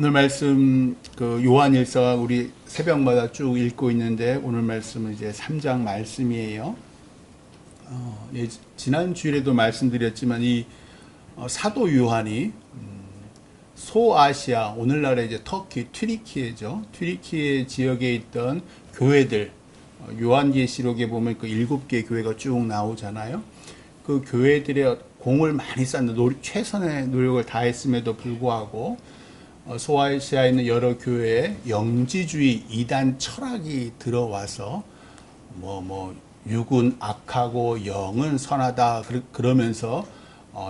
오늘 말씀 그 요한일서 우리 새벽마다 쭉 읽고 있는데 오늘 말씀은 이제 3장 말씀이에요. 지난 주일에도 말씀드렸지만 이 사도 요한이 소아시아, 오늘날의 이제 터키, 튀르키예죠. 튀르키예 지역에 있던 교회들, 요한계시록에 보면 그 7개 교회가 쭉 나오잖아요. 그 교회들의 공을 많이 쌓는 최선의 노력을 다했음에도 불구하고 소아시아에 있는 여러 교회에 영지주의 이단 철학이 들어와서 육은 악하고 영은 선하다 그러면서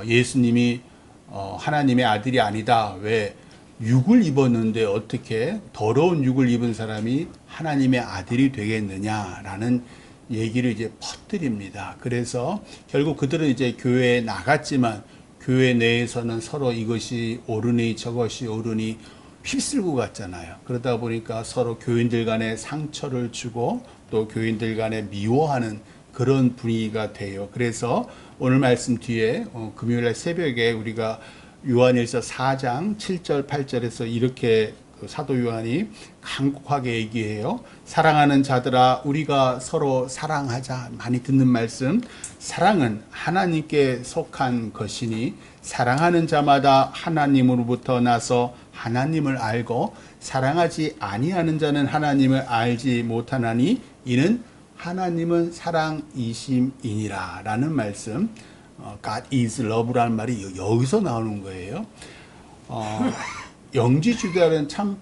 예수님이 하나님의 아들이 아니다. 왜 육을 입었는데 어떻게 더러운 육을 입은 사람이 하나님의 아들이 되겠느냐라는 얘기를 이제 퍼뜨립니다. 그래서 결국 그들은 이제 교회에 나갔지만 교회 내에서는 서로 이것이 옳으니 저것이 옳으니 휩쓸고 갔잖아요. 그러다 보니까 서로 교인들 간에 상처를 주고 또 교인들 간에 미워하는 그런 분위기가 돼요. 그래서 오늘 말씀 뒤에 금요일날 새벽에 우리가 요한일서 4장 7절 8절에서 이렇게 사도 요한이 간곡하게 얘기해요. 사랑하는 자들아 우리가 서로 사랑하자. 많이 듣는 말씀. 사랑은 하나님께 속한 것이니 사랑하는 자마다 하나님으로부터 나서 하나님을 알고 사랑하지 아니하는 자는 하나님을 알지 못하나니 이는 하나님은 사랑이심이니라 라는 말씀. God is love라는 말이 여기서 나오는 거예요. 영지주의자는 참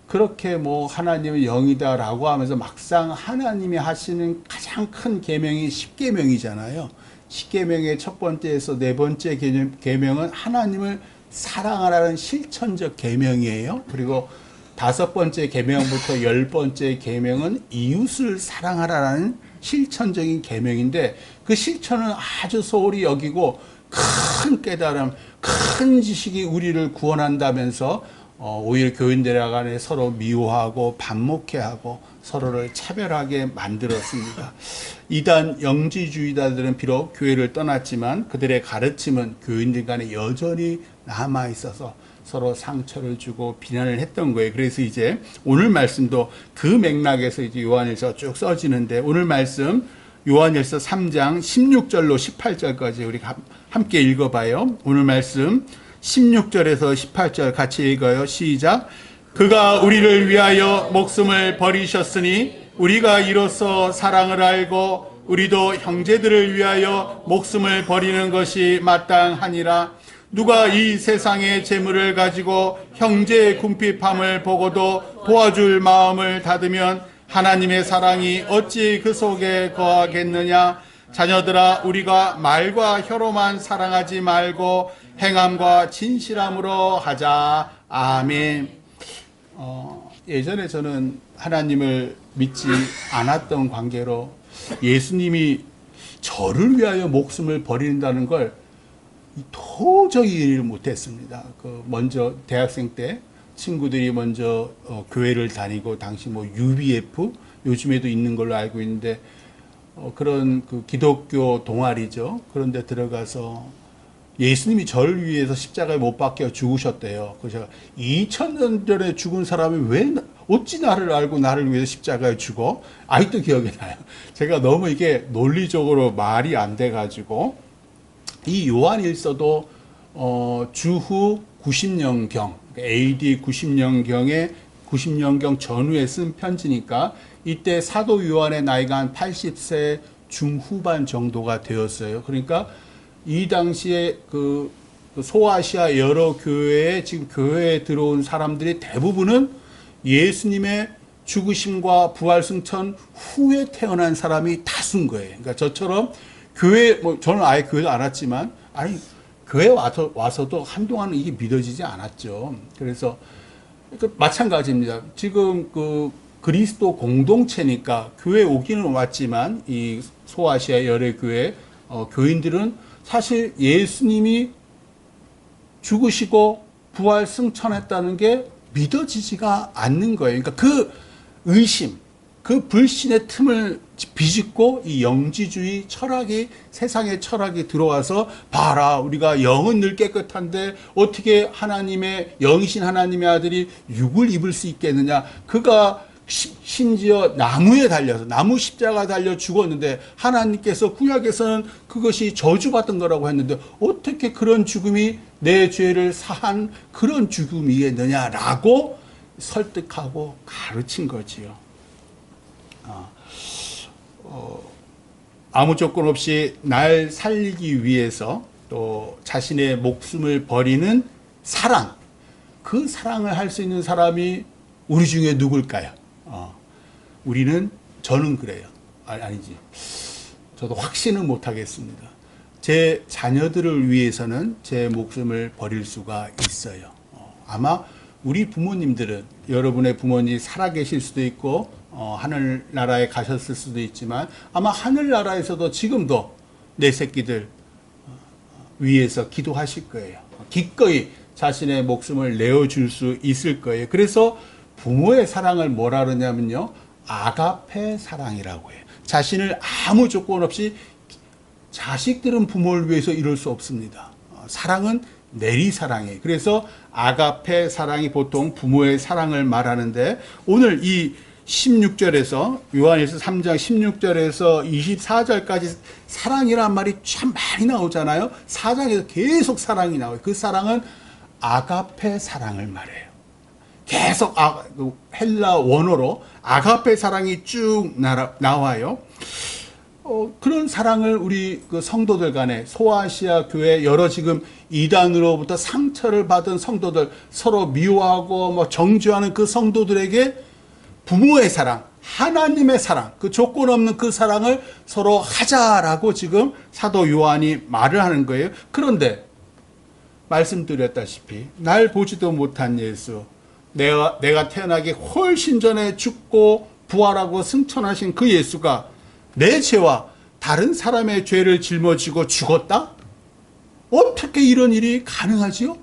그렇게 하나님은 영이다라고 하면서 막상 하나님이 하시는 가장 큰 계명이 10계명이잖아요. 10계명의 첫 번째에서 네 번째 계명은 하나님을 사랑하라는 실천적 계명이에요. 그리고 다섯 번째 계명부터 10번째 계명은 이웃을 사랑하라는 실천적인 계명인데 그 실천은 아주 소홀히 여기고 큰 깨달음, 큰 지식이 우리를 구원한다면서 오히려 교인들 간에 서로 미워하고 반목해하고 서로를 차별하게 만들었습니다. 이단 영지주의자들은 비록 교회를 떠났지만 그들의 가르침은 교인들 간에 여전히 남아 있어서 서로 상처를 주고 비난을 했던 거예요. 그래서 이제 오늘 말씀도 그 맥락에서 이제 요한일서 쭉 써지는데 오늘 말씀 요한일서 3장 16절로 18절까지 우리 함께 읽어봐요. 오늘 말씀 16절에서 18절 같이 읽어요. 시작. 그가 우리를 위하여 목숨을 버리셨으니 우리가 이로써 사랑을 알고 우리도 형제들을 위하여 목숨을 버리는 것이 마땅하니라. 누가 이 세상의 재물을 가지고 형제의 궁핍함을 보고도 도와줄 마음을 닫으면 하나님의 사랑이 어찌 그 속에 거하겠느냐. 자녀들아 우리가 말과 혀로만 사랑하지 말고 행함과 진실함으로 하자. 아멘. 예전에 저는 하나님을 믿지 않았던 관계로 예수님이 저를 위하여 목숨을 버린다는 걸 도저히 이해를 못했습니다. 먼저 대학생 때 친구들이 먼저 교회를 다니고 당시 UBF 요즘에도 있는 걸로 알고 있는데 그런 기독교 동아리죠. 그런데 들어가서 예수님이 저를 위해서 십자가에 못 박혀 죽으셨대요. 그래서 2000년 전에 죽은 사람이 왜 어찌 나를 알고 나를 위해서 십자가에 죽어? 아직도 기억이 나요. 제가 너무 이게 논리적으로 말이 안 돼가지고 이 요한일서도 주후 90년경 AD 90년경 전후에 쓴 편지니까 이때 사도 요한의 나이가 한 80세 중후반 정도가 되었어요. 그러니까 이 당시에 그 소아시아 여러 교회에 지금 교회에 들어온 사람들이 대부분은 예수님의 죽으심과 부활 승천 후에 태어난 사람이 다수인 거예요. 그러니까 저처럼 교회 저는 아예 교회도 안 왔지만 교회 와서도 한동안은 이게 믿어지지 않았죠. 그래서 마찬가지입니다. 지금 그리스도 공동체니까 교회 오기는 왔지만 이 소아시아 여러 교회 교인들은 사실 예수님이 죽으시고 부활 승천했다는 게 믿어지지가 않는 거예요. 그러니까 그 의심, 그 불신의 틈을 비집고 이 영지주의 철학이, 세상의 철학이 들어와서 봐라, 우리가 영은 늘 깨끗한데 어떻게 하나님의, 영이신 하나님의 아들이 육을 입을 수 있겠느냐. 그가 심지어 나무에 달려서, 나무 십자가 달려 죽었는데 하나님께서 구약에서는 그것이 저주받은 거라고 했는데 어떻게 그런 죽음이 내 죄를 사한 그런 죽음이겠느냐라고 설득하고 가르친 거지요. 아무 조건 없이 날 살리기 위해서 또 자신의 목숨을 버리는 사랑, 그 사랑을 할 수 있는 사람이 우리 중에 누굴까요? 저는 그래요. 아니지. 저도 확신은 못하겠습니다. 제 자녀들을 위해서는 제 목숨을 버릴 수가 있어요. 아마 우리 부모님들은, 여러분의 부모님이 살아계실 수도 있고 하늘나라에 가셨을 수도 있지만 아마 하늘나라에서도 지금도 내 새끼들 위해서 기도하실 거예요. 기꺼이 자신의 목숨을 내어줄 수 있을 거예요. 그래서 부모의 사랑을 뭐라 그러냐면요, 아가페 사랑이라고 해요. 자신을 아무 조건 없이, 자식들은 부모를 위해서 이럴 수 없습니다. 사랑은 내리사랑이에요. 그래서 아가페 사랑이 보통 부모의 사랑을 말하는데, 오늘 이 16절에서, 요한일서 3장 16절에서 24절까지 사랑이란 말이 참 많이 나오잖아요. 4장에서 계속 사랑이 나와요. 그 사랑은 아가페 사랑을 말해요. 계속 헬라 원어로 아가페 사랑이 쭉 나와요. 그런 사랑을 우리 그 성도들 간에, 소아시아 교회 여러 지금 이단으로부터 상처를 받은 성도들, 서로 미워하고 뭐 정죄하는 그 성도들에게 부모의 사랑, 하나님의 사랑, 그 조건 없는 그 사랑을 서로 하자라고 지금 사도 요한이 말을 하는 거예요. 그런데 말씀드렸다시피 날 보지도 못한 예수, 내가 태어나기 훨씬 전에 죽고 부활하고 승천하신 그 예수가 내 죄와 다른 사람의 죄를 짊어지고 죽었다? 어떻게 이런 일이 가능하지요?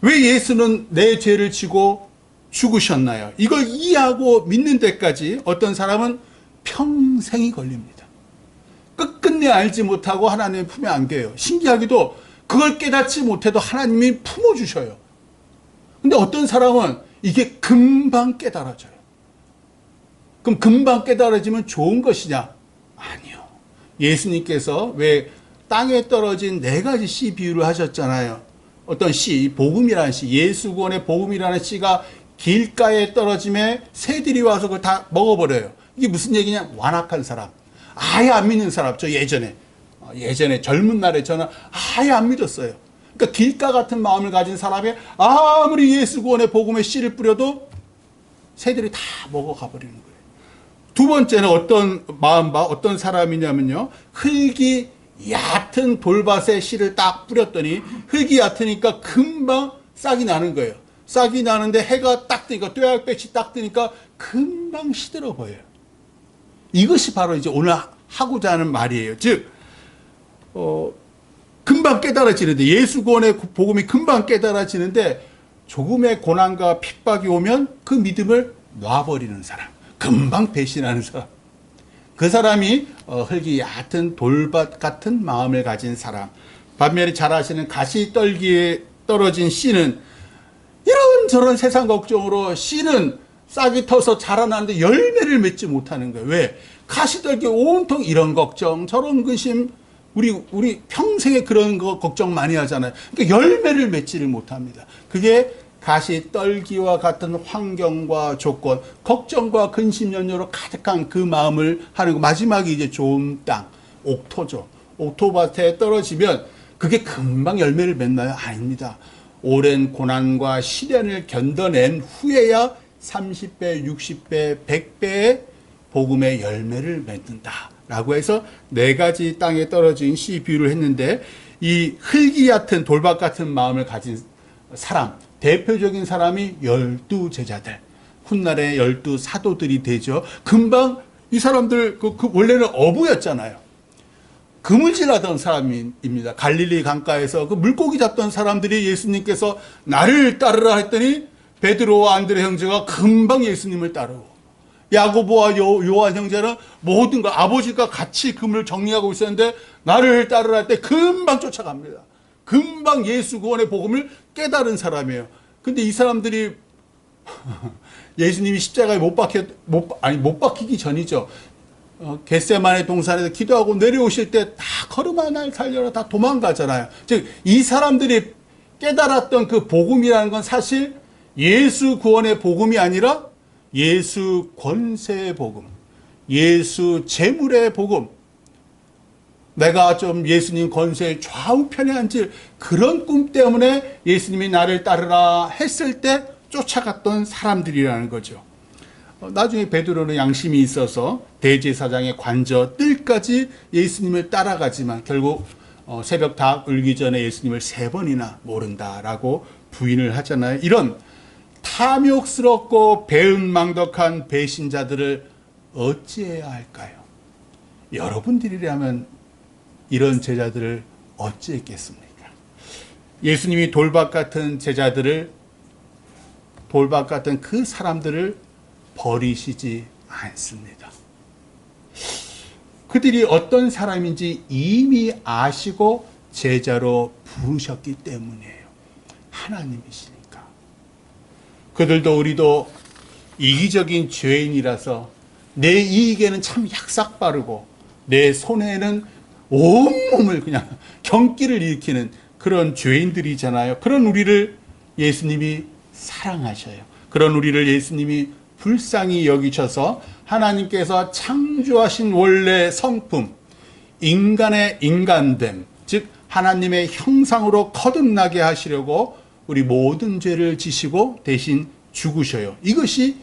왜 예수는 내 죄를 지고 죽으셨나요? 이걸 이해하고 믿는 데까지 어떤 사람은 평생이 걸립니다. 끝끝내 알지 못하고 하나님의 품에 안겨요. 신기하게도 그걸 깨닫지 못해도 하나님이 품어주셔요. 근데 어떤 사람은 이게 금방 깨달아져요. 그럼 금방 깨달아지면 좋은 것이냐? 아니요. 예수님께서 왜 땅에 떨어진 4가지 씨 비유를 하셨잖아요. 어떤 씨, 복음이라는 씨, 예수권의 복음이라는 씨가 길가에 떨어짐에 새들이 와서 그걸 다 먹어버려요. 이게 무슨 얘기냐? 완악한 사람, 아예 안 믿는 사람. 저 예전에 젊은 날에 저는 아예 안 믿었어요. 그러니까 길가 같은 마음을 가진 사람이 아무리 예수 구원의 복음에 씨를 뿌려도 새들이 다 먹어가 버리는 거예요. 두 번째는 어떤 마음과 어떤 사람이냐면요, 흙이 얕은 돌밭에 씨를 딱 뿌렸더니 흙이 얕으니까 금방 싹이 나는 거예요. 싹이 나는데 해가 딱 뜨니까, 뙤약볕이 딱 뜨니까 금방 시들어 보여요. 이것이 바로 이제 오늘 하고자 하는 말이에요. 즉 금방 깨달아지는데, 예수 구원의 복음이 금방 깨달아지는데 조금의 고난과 핍박이 오면 그 믿음을 놔버리는 사람, 금방 배신하는 사람, 그 사람이 흙이 얕은 돌밭 같은 마음을 가진 사람. 반면에 잘 아시는 가시떨기에 떨어진 씨는 이런저런 세상 걱정으로 씨는 싹이 터서 자라나는데 열매를 맺지 못하는 거예요. 왜? 가시떨기 온통 이런 걱정 저런 근심, 우리 평생에 그런 거 걱정 많이 하잖아요. 그러니까 열매를 맺지를 못합니다. 그게 가시떨기와 같은 환경과 조건, 걱정과 근심 연료로 가득한 그 마음을 하는 거. 마지막이 이제 좋은 땅, 옥토죠. 옥토밭에 떨어지면 그게 금방 열매를 맺나요? 아닙니다. 오랜 고난과 시련을 견뎌낸 후에야 30배, 60배, 100배의 복음의 열매를 맺는다 라고 해서 4가지 땅에 떨어진 씨 비유를 했는데, 이 흙이 얕은 돌밭 같은 마음을 가진 사람, 대표적인 사람이 12제자들, 훗날에 12사도들이 되죠. 금방 이 사람들 원래는 어부였잖아요. 그물질하던 사람입니다. 갈릴리 강가에서 그 물고기 잡던 사람들이 예수님께서 나를 따르라 했더니 베드로와 안드레 형제가 금방 예수님을 따르고, 야고보와 요한 형제는 모든 걸 아버지가 같이 그물을 정리하고 있었는데 나를 따르라 할 때 금방 쫓아갑니다. 금방 예수 구원의 복음을 깨달은 사람이에요. 근데 이 사람들이 예수님이 십자가에 못 박히기 전이죠. 겟세마네 동산에서 기도하고 내려오실 때 다 걸음아 날 살려라 다 도망가잖아요. 즉 이 사람들이 깨달았던 그 복음이라는 건 사실 예수 구원의 복음이 아니라 예수 권세의 복음, 예수 재물의 복음, 내가 좀 예수님 권세의 좌우편에 앉을 그런 꿈 때문에 예수님이 나를 따르라 했을 때 쫓아갔던 사람들이라는 거죠. 나중에 베드로는 양심이 있어서 대제사장의 관저 뜰까지 예수님을 따라가지만 결국 새벽 닭 울기 전에 예수님을 3번이나 모른다라고 부인을 하잖아요. 이런 탐욕스럽고 배은망덕한 배신자들을 어찌해야 할까요? 여러분들이라면 이런 제자들을 어찌했겠습니까? 예수님이 돌박 같은 제자들을, 돌박 같은 그 사람들을 버리시지 않습니다. 그들이 어떤 사람인지 이미 아시고 제자로 부르셨기 때문이에요. 하나님이시니까. 그들도 우리도 이기적인 죄인이라서 내 이익에는 참 약삭빠르고 내 손해에는 온몸을 그냥 경기를 일으키는 그런 죄인들이잖아요. 그런 우리를 예수님이 사랑하셔요. 그런 우리를 예수님이 불쌍히 여기셔서 하나님께서 창조하신 원래 성품, 인간의 인간됨, 즉 하나님의 형상으로 거듭나게 하시려고 우리 모든 죄를 지시고 대신 죽으셔요. 이것이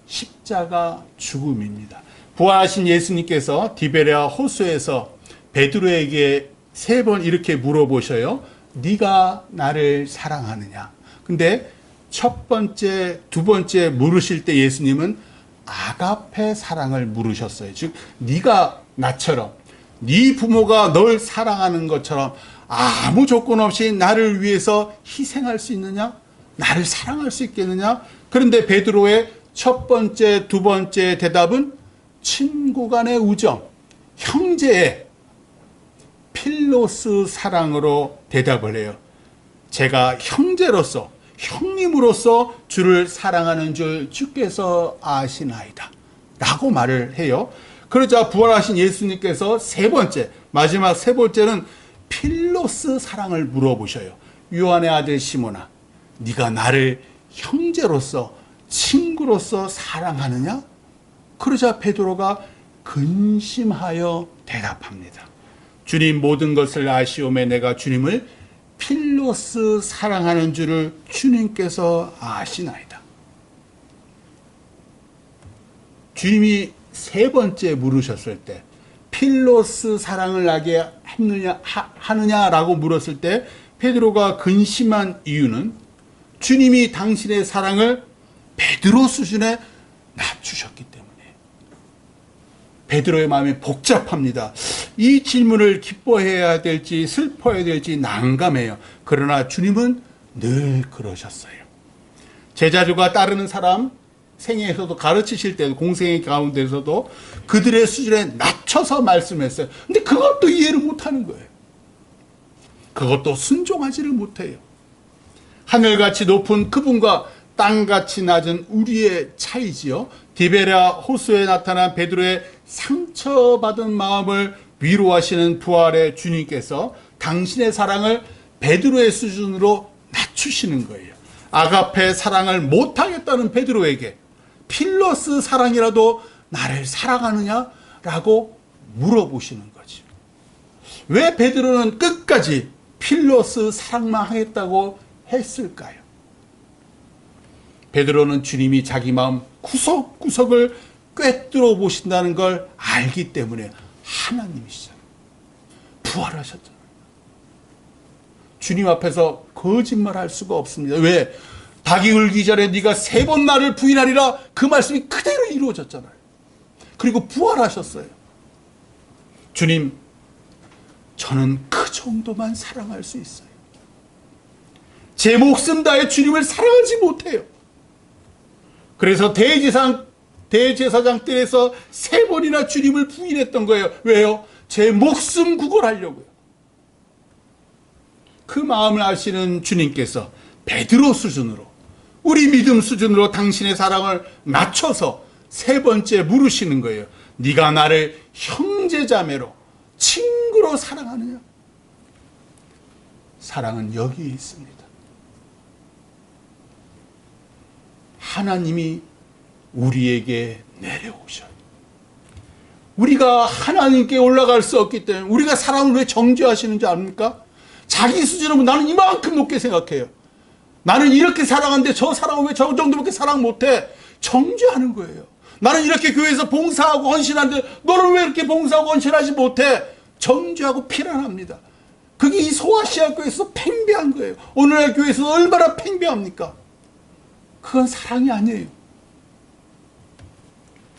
십자가 죽음입니다. 부활하신 예수님께서 디베랴 호수에서 베드로에게 3번 이렇게 물어보셔요. 네가 나를 사랑하느냐? 근데 첫 번째, 두 번째 물으실 때 예수님은 아가페 사랑을 물으셨어요. 즉 네가 나처럼, 네 부모가 널 사랑하는 것처럼 아무 조건 없이 나를 위해서 희생할 수 있느냐? 나를 사랑할 수 있겠느냐? 그런데 베드로의 첫 번째, 두 번째 대답은 친구 간의 우정, 형제의 필로스 사랑으로 대답을 해요. 제가 형제로서, 형님으로서 주를 사랑하는 줄 주께서 아시나이다 라고 말을 해요. 그러자 부활하신 예수님께서 3번째, 마지막 3번째는 필로스 사랑을 물어보셔요. 요한의 아들 시몬아, 네가 나를 형제로서, 친구로서 사랑하느냐? 그러자 베드로가 근심하여 대답합니다. 주님, 모든 것을 아시오매 내가 주님을 필로스 사랑하는 줄을 주님께서 아시나이다. 주님이 3번째 물으셨을 때 필로스 사랑을 나게 하느냐라고 물었을 때 베드로가 근심한 이유는 주님이 당신의 사랑을 베드로 수준에 낮추셨기 때문에. 베드로의 마음이 복잡합니다. 이 질문을 기뻐해야 될지 슬퍼해야 될지 난감해요. 그러나 주님은 늘 그러셨어요. 제자들과 따르는 사람 생애에서도 가르치실 때도 공생의 가운데서도 그들의 수준에 낮춰서 말씀했어요. 근데 그것도 이해를 못하는 거예요. 그것도 순종하지를 못해요. 하늘같이 높은 그분과 땅같이 낮은 우리의 차이지요. 디베랴 호수에 나타난 베드로의 상처받은 마음을 위로하시는 부활의 주님께서 당신의 사랑을 베드로의 수준으로 낮추시는 거예요. 아가페 사랑을 못하겠다는 베드로에게 필로스 사랑이라도 나를 사랑하느냐라고 물어보시는 거죠. 왜 베드로는 끝까지 필로스 사랑만 하겠다고 했을까요? 베드로는 주님이 자기 마음 구석구석을 꿰뚫어 보신다는 걸 알기 때문에 하나님이시잖아요. 부활하셨잖아요. 주님 앞에서 거짓말할 수가 없습니다. 왜? 닭이 울기 전에 네가 3번 나를 부인하리라 그 말씀이 그대로 이루어졌잖아요. 그리고 부활하셨어요. 주님, 저는 그 정도만 사랑할 수 있어요. 제 목숨 다해 주님을 사랑하지 못해요. 그래서 대제사장 대제사장 뜰에서 3번이나 주님을 부인했던 거예요. 왜요? 제 목숨 구걸하려고요. 그 마음을 아시는 주님께서 베드로 수준으로, 우리 믿음 수준으로 당신의 사랑을 낮춰서 3번째 물으시는 거예요. 네가 나를 형제자매로, 친구로 사랑하느냐? 사랑은 여기에 있습니다. 하나님이 우리에게 내려오셔요. 우리가 하나님께 올라갈 수 없기 때문에, 우리가 사랑을 왜 정죄하시는지 압니까? 자기 수준으로 나는 이만큼 높게 생각해요. 나는 이렇게 사랑하는데 저 사람은 왜 저 정도밖에 사랑 못해? 정죄하는 거예요. 나는 이렇게 교회에서 봉사하고 헌신하는데 너는 왜 이렇게 봉사하고 헌신하지 못해? 정죄하고 비난합니다. 그게 이 소아시아 교회에서 팽배한 거예요. 오늘날 교회에서 얼마나 팽배합니까? 그건 사랑이 아니에요.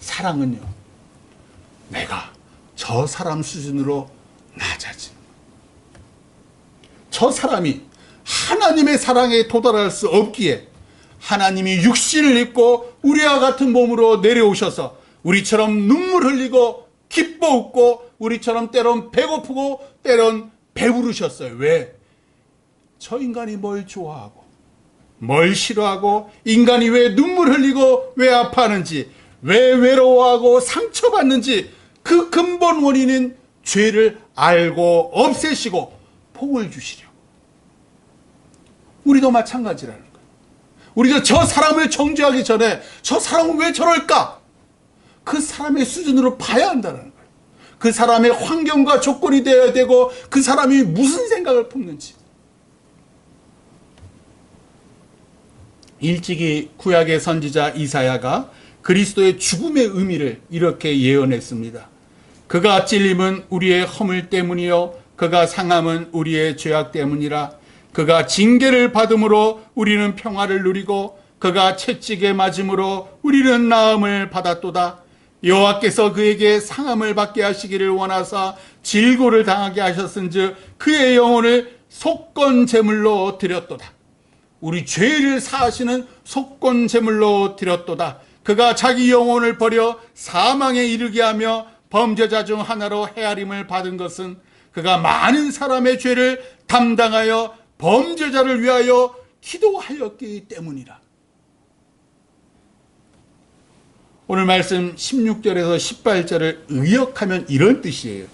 사랑은요, 내가 저 사람 수준으로 낮아지는, 저 사람이 하나님의 사랑에 도달할 수 없기에 하나님이 육신을 입고 우리와 같은 몸으로 내려오셔서 우리처럼 눈물 흘리고 기뻐 웃고 우리처럼 때론 배고프고 때론 배부르셨어요. 왜? 저 인간이 뭘 좋아하고 뭘 싫어하고, 인간이 왜 눈물 흘리고 왜 아파하는지, 왜 외로워하고 상처받는지, 그 근본 원인은 죄를 알고 없애시고 복을 주시려. 우리도 마찬가지라는 거예요. 우리가 저 사람을 정죄하기 전에 저 사람은 왜 저럴까? 그 사람의 수준으로 봐야 한다는 거예요. 그 사람의 환경과 조건이 되어야 되고, 그 사람이 무슨 생각을 품는지. 일찍이 구약의 선지자 이사야가 그리스도의 죽음의 의미를 이렇게 예언했습니다. 그가 찔림은 우리의 허물 때문이요, 그가 상함은 우리의 죄악 때문이라. 그가 징계를 받음으로 우리는 평화를 누리고 그가 채찍에 맞음으로 우리는 나음을 받았도다. 여호와께서 그에게 상함을 받게 하시기를 원하사 질고를 당하게 하셨은즉 그의 영혼을 속건 제물로 드렸도다. 우리 죄를 사하시는 속건 제물로 드렸도다. 그가 자기 영혼을 버려 사망에 이르게 하며 범죄자 중 하나로 헤아림을 받은 것은 그가 많은 사람의 죄를 담당하여 범죄자를 위하여 기도하였기 때문이라. 오늘 말씀 16절에서 18절을 의역하면 이런 뜻이에요.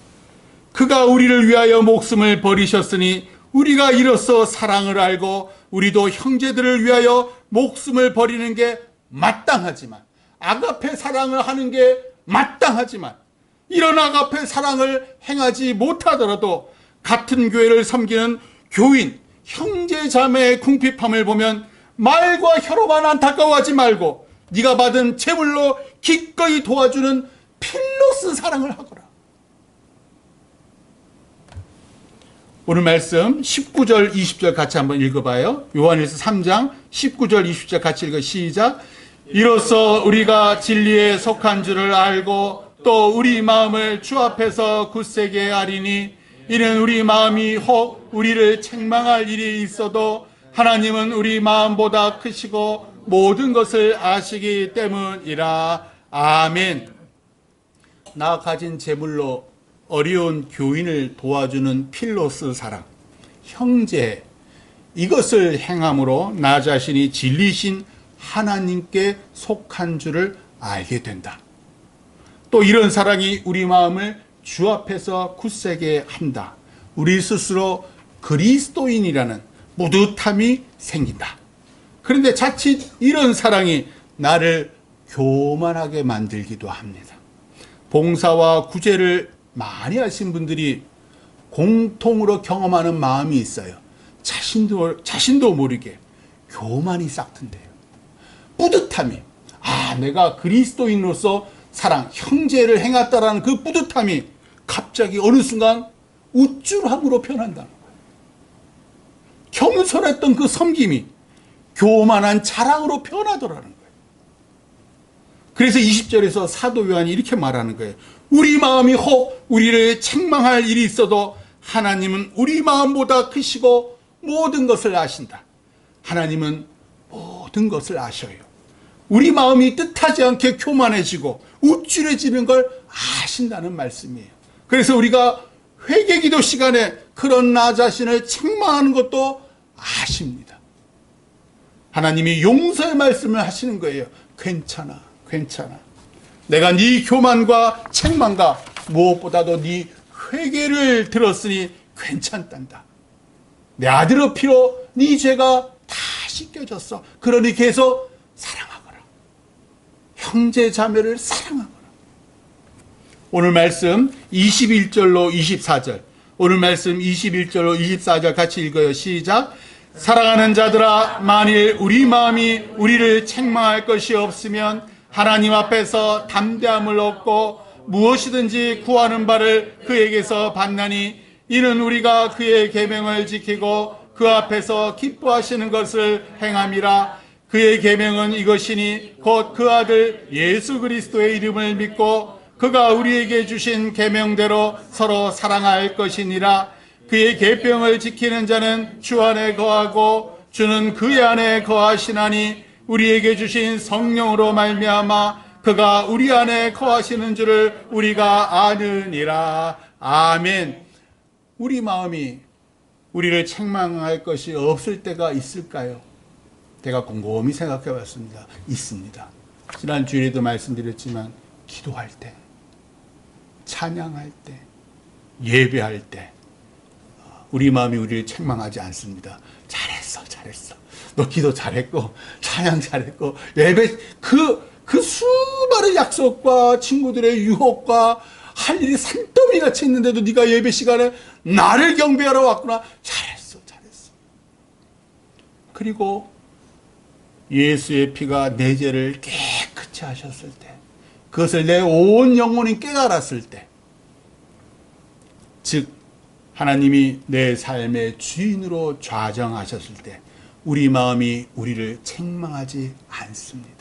그가 우리를 위하여 목숨을 버리셨으니 우리가 이로써 사랑을 알고 우리도 형제들을 위하여 목숨을 버리는 게 마땅하지만, 아가페 사랑을 하는 게 마땅하지만, 이런 아가페 사랑을 행하지 못하더라도 같은 교회를 섬기는 교인, 형제 자매의 궁핍함을 보면 말과 혀로만 안타까워하지 말고 네가 받은 제물로 기꺼이 도와주는 필로스 사랑을 하거라. 오늘 말씀 19절 20절 같이 한번 읽어봐요. 요한일서 3장 19절 20절 같이 읽어. 시작. 이로써 우리가 진리에 속한 줄을 알고 또 우리 마음을 주 앞에서 굳세게 하리니, 이는 우리 마음이 혹 우리를 책망할 일이 있어도 하나님은 우리 마음보다 크시고 모든 것을 아시기 때문이라. 아멘. 나 가진 재물로 어려운 교인을 도와주는 필로스 사랑, 형제, 이것을 행함으로 나 자신이 진리신 하나님께 속한 줄을 알게 된다. 또 이런 사랑이 우리 마음을 주 앞에서 굳세게 한다. 우리 스스로 그리스도인이라는 뿌듯함이 생긴다. 그런데 자칫 이런 사랑이 나를 교만하게 만들기도 합니다. 봉사와 구제를 많이 하신 분들이 공통으로 경험하는 마음이 있어요. 자신도 모르게 교만이 싹튼대요. 뿌듯함이, 내가 그리스도인으로서 사랑, 형제를 행했다라는 그 뿌듯함이 갑자기 어느 순간 우쭐함으로 변한다는 거예요. 겸손했던 그 섬김이 교만한 자랑으로 변하더라는 거예요. 그래서 20절에서 사도 요한이 이렇게 말하는 거예요. 우리 마음이 혹 우리를 책망할 일이 있어도 하나님은 우리 마음보다 크시고 모든 것을 아신다. 하나님은 모든 것을 아셔요. 우리 마음이 뜻하지 않게 교만해지고 우쭐해지는 걸 아신다는 말씀이에요. 그래서 우리가 회개기도 시간에 그런 나 자신을 책망하는 것도 아십니다. 하나님이 용서의 말씀을 하시는 거예요. 괜찮아, 괜찮아. 내가 네 교만과 책망과 무엇보다도 네 회개를 들었으니 괜찮단다. 내 아들의 피로 네 죄가 다 씻겨졌어. 그러니 계속 사랑하거라. 형제 자매를 사랑하거라. 오늘 말씀 21절로 24절. 오늘 말씀 21절로 24절 같이 읽어요. 시작. 사랑하는 자들아, 만일 우리 마음이 우리를 책망할 것이 없으면 하나님 앞에서 담대함을 얻고 무엇이든지 구하는 바를 그에게서 받나니 이는 우리가 그의 계명을 지키고 그 앞에서 기뻐하시는 것을 행함이라. 그의 계명은 이것이니 곧 그 아들 예수 그리스도의 이름을 믿고 그가 우리에게 주신 계명대로 서로 사랑할 것이니라. 그의 계명을 지키는 자는 주 안에 거하고 주는 그의 안에 거하시나니 우리에게 주신 성령으로 말미암아 그가 우리 안에 거하시는 줄을 우리가 아느니라. 아멘. 우리 마음이 우리를 책망할 것이 없을 때가 있을까요? 제가 곰곰이 생각해 봤습니다. 있습니다. 지난 주일에도 말씀드렸지만 기도할 때, 찬양할 때, 예배할 때 우리 마음이 우리를 책망하지 않습니다. 잘했어, 잘했어. 너 기도 잘했고, 찬양 잘했고, 예배, 그 수많은 약속과 친구들의 유혹과 할 일이 산더미 같이 있는데도 네가 예배 시간에 나를 경배하러 왔구나. 잘했어, 잘했어. 그리고 예수의 피가 내 죄를 깨끗이 하셨을 때, 그것을 내 온 영혼이 깨달았을 때, 즉 하나님이 내 삶의 주인으로 좌정하셨을 때 우리 마음이 우리를 책망하지 않습니다.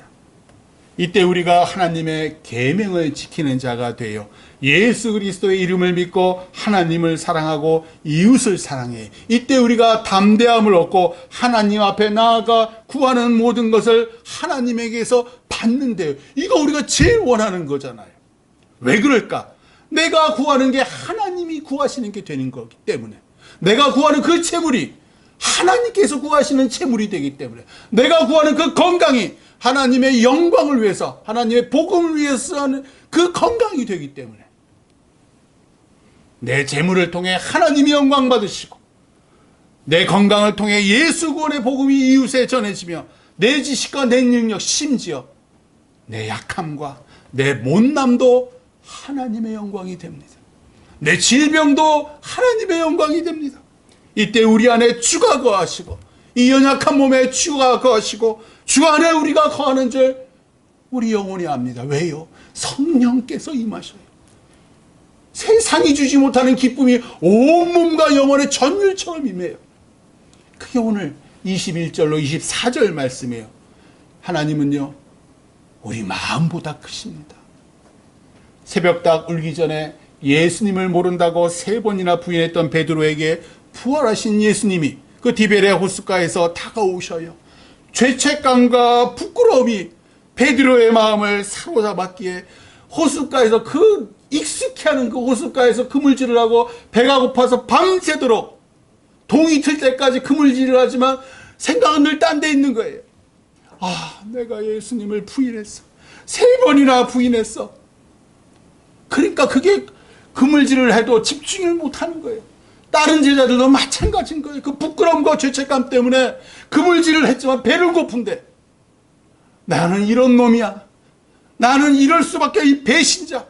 이때 우리가 하나님의 계명을 지키는 자가 되어 예수 그리스도의 이름을 믿고 하나님을 사랑하고 이웃을 사랑해. 이때 우리가 담대함을 얻고 하나님 앞에 나아가 구하는 모든 것을 하나님에게서 받는데요. 이거 우리가 제일 원하는 거잖아요. 왜 그럴까? 내가 구하는 게 하나님이 구하시는 게 되는 거기 때문에, 내가 구하는 그 재물이 하나님께서 구하시는 재물이 되기 때문에, 내가 구하는 그 건강이 하나님의 영광을 위해서, 하나님의 복음을 위해서 하는 그 건강이 되기 때문에 내 재물을 통해 하나님이 영광 받으시고 내 건강을 통해 예수 구원의 복음이 이웃에 전해지며 내 지식과 내 능력, 심지어 내 약함과 내 못남도 하나님의 영광이 됩니다. 내 질병도 하나님의 영광이 됩니다. 이때 우리 안에 주가 거하시고 이 연약한 몸에 주가 거하시고 주 안에 우리가 거하는 줄 우리 영혼이 압니다. 왜요? 성령께서 임하셔요. 세상이 주지 못하는 기쁨이 온몸과 영혼의 전율처럼 임해요. 그게 오늘 21절로 24절 말씀이에요. 하나님은요, 우리 마음보다 크십니다. 새벽닭 울기 전에 예수님을 모른다고 3번이나 부인했던 베드로에게 부활하신 예수님이 그 디베레 호숫가에서 다가오셔요. 죄책감과 부끄러움이 베드로의 마음을 사로잡았기에 호숫가에서 그 익숙해 하는 그 호숫가에서 그물질을 하고 배가 고파서 밤새도록 동이 틀 때까지 그물질을 하지만 생각은 늘 딴 데 있는 거예요. 아, 내가 예수님을 부인했어. 3번이나 부인했어. 그러니까 그게 그물질을 해도 집중을 못하는 거예요. 다른 제자들도 마찬가지인 거예요. 그 부끄러움과 죄책감 때문에 그물질을 했지만 배를 고픈데 나는 이런 놈이야. 나는 이럴 수밖에, 이 배신자.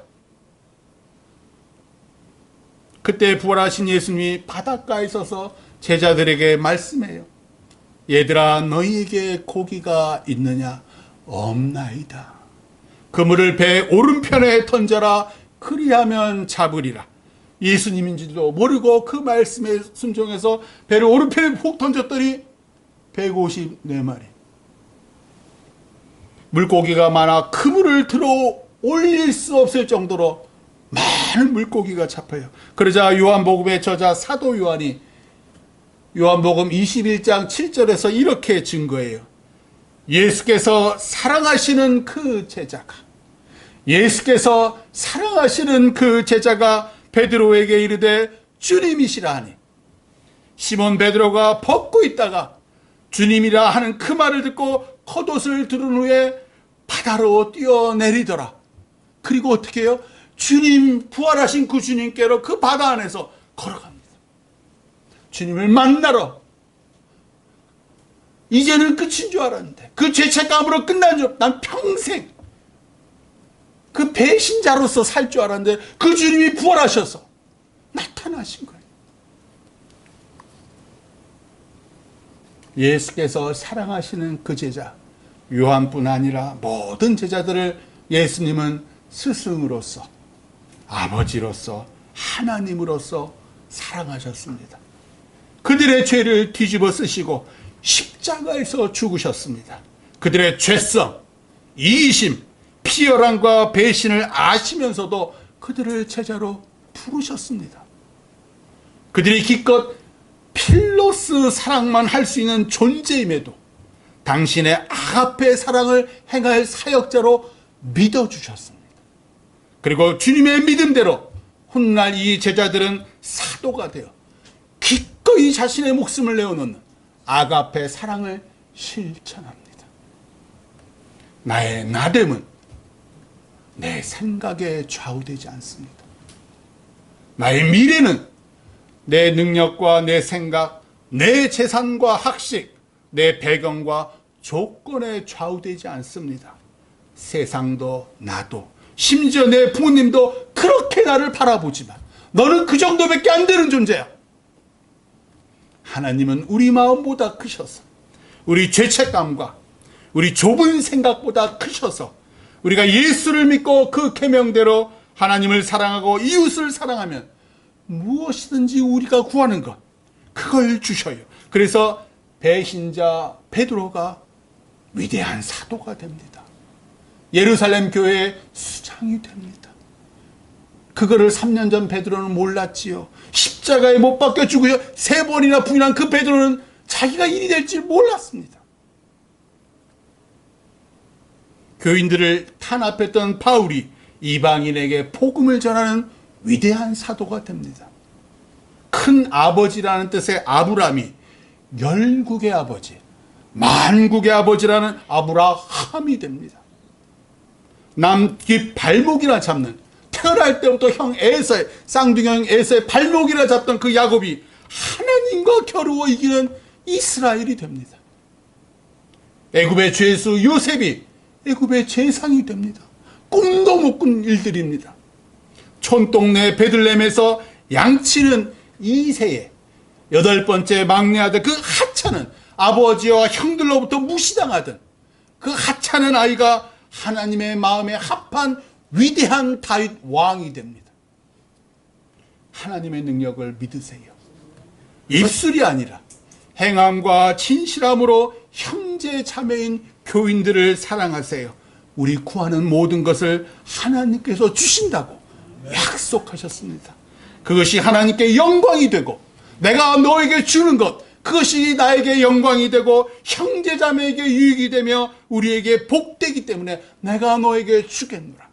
그때 부활하신 예수님이 바닷가에 서서 제자들에게 말씀해요. 얘들아, 너희에게 고기가 있느냐? 없나이다. 그물을 배 오른편에 던져라. 그리하면 잡으리라. 예수님인지도 모르고 그 말씀에 순종해서 배를 오른편에 푹 던졌더니 154마리. 물고기가 많아 그물을 들어 올릴 수 없을 정도로 많은 물고기가 잡혀요. 그러자 요한복음의 저자 사도 요한이 요한복음 21장 7절에서 이렇게 증거해요. 예수께서 사랑하시는 그 제자가, 예수께서 사랑하시는 그 제자가 베드로에게 이르되 주님이시라 하니, 시몬 베드로가 벗고 있다가 주님이라 하는 그 말을 듣고 겉옷을 두른 후에 바다로 뛰어내리더라. 그리고 어떻게 해요? 주님, 부활하신 그 주님께로 그 바다 안에서 걸어갑니다. 주님을 만나러. 이제는 끝인 줄 알았는데, 그 죄책감으로 끝난 줄, 난 평생 그 배신자로서 살 줄 알았는데 그 주님이 부활하셔서 나타나신 거예요. 예수께서 사랑하시는 그 제자 요한뿐 아니라 모든 제자들을 예수님은 스승으로서, 아버지로서, 하나님으로서 사랑하셨습니다. 그들의 죄를 뒤집어 쓰시고 십자가에서 죽으셨습니다. 그들의 죄성, 이기심, 피열함과 배신을 아시면서도 그들을 제자로 부르셨습니다. 그들이 기껏 필로스 사랑만 할 수 있는 존재임에도 당신의 아가페 사랑을 행할 사역자로 믿어주셨습니다. 그리고 주님의 믿음대로 훗날 이 제자들은 사도가 되어 기꺼이 자신의 목숨을 내어놓는 아가페 사랑을 실천합니다. 나의 나됨은 내 생각에 좌우되지 않습니다. 나의 미래는 내 능력과 내 생각, 내 재산과 학식, 내 배경과 조건에 좌우되지 않습니다. 세상도 나도, 심지어 내 부모님도 그렇게 나를 바라보지만 너는 그 정도밖에 안 되는 존재야. 하나님은 우리 마음보다 크셔서, 우리 죄책감과 우리 좁은 생각보다 크셔서 우리가 예수를 믿고 그 계명대로 하나님을 사랑하고 이웃을 사랑하면 무엇이든지 우리가 구하는 것, 그걸 주셔요. 그래서 배신자 베드로가 위대한 사도가 됩니다. 예루살렘 교회의 수장이 됩니다. 그거를 3년 전 베드로는 몰랐지요. 십자가에 못 박혀 죽고 3번이나 부인한 그 베드로는 자기가 일이 될 줄 몰랐습니다. 교인들을 탄압했던 바울이 이방인에게 복음을 전하는 위대한 사도가 됩니다. 큰 아버지라는 뜻의 아브람이 열국의 아버지, 만국의 아버지라는 아브라함이 됩니다. 남기 발목이나 잡는, 태어날 때부터 형 에서의, 쌍둥이형 에서의 발목이나 잡던 그 야곱이 하나님과 겨루어 이기는 이스라엘이 됩니다. 애굽의 죄수 요셉이 애굽의 제상이 됩니다. 꿈도 못 꾼 일들입니다. 촌동네 베들레헴에서 양치는 2세의 8번째 막내 아들, 그 하찮은 아버지와 형들로부터 무시당하던 그 하찮은 아이가 하나님의 마음에 합한 위대한 다윗 왕이 됩니다. 하나님의 능력을 믿으세요. 입술이 아니라 행함과 진실함으로 형제 자매인 교인들을 사랑하세요. 우리 구하는 모든 것을 하나님께서 주신다고 약속하셨습니다. 그것이 하나님께 영광이 되고 내가 너에게 주는 것, 그것이 나에게 영광이 되고 형제 자매에게 유익이 되며 우리에게 복되기 때문에 내가 너에게 주겠노라.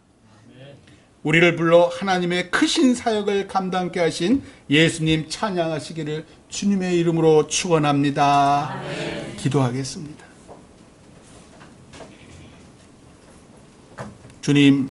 우리를 불러 하나님의 크신 사역을 감당케 하신 예수님 찬양하시기를 주님의 이름으로 축원합니다. 기도하겠습니다. 주님,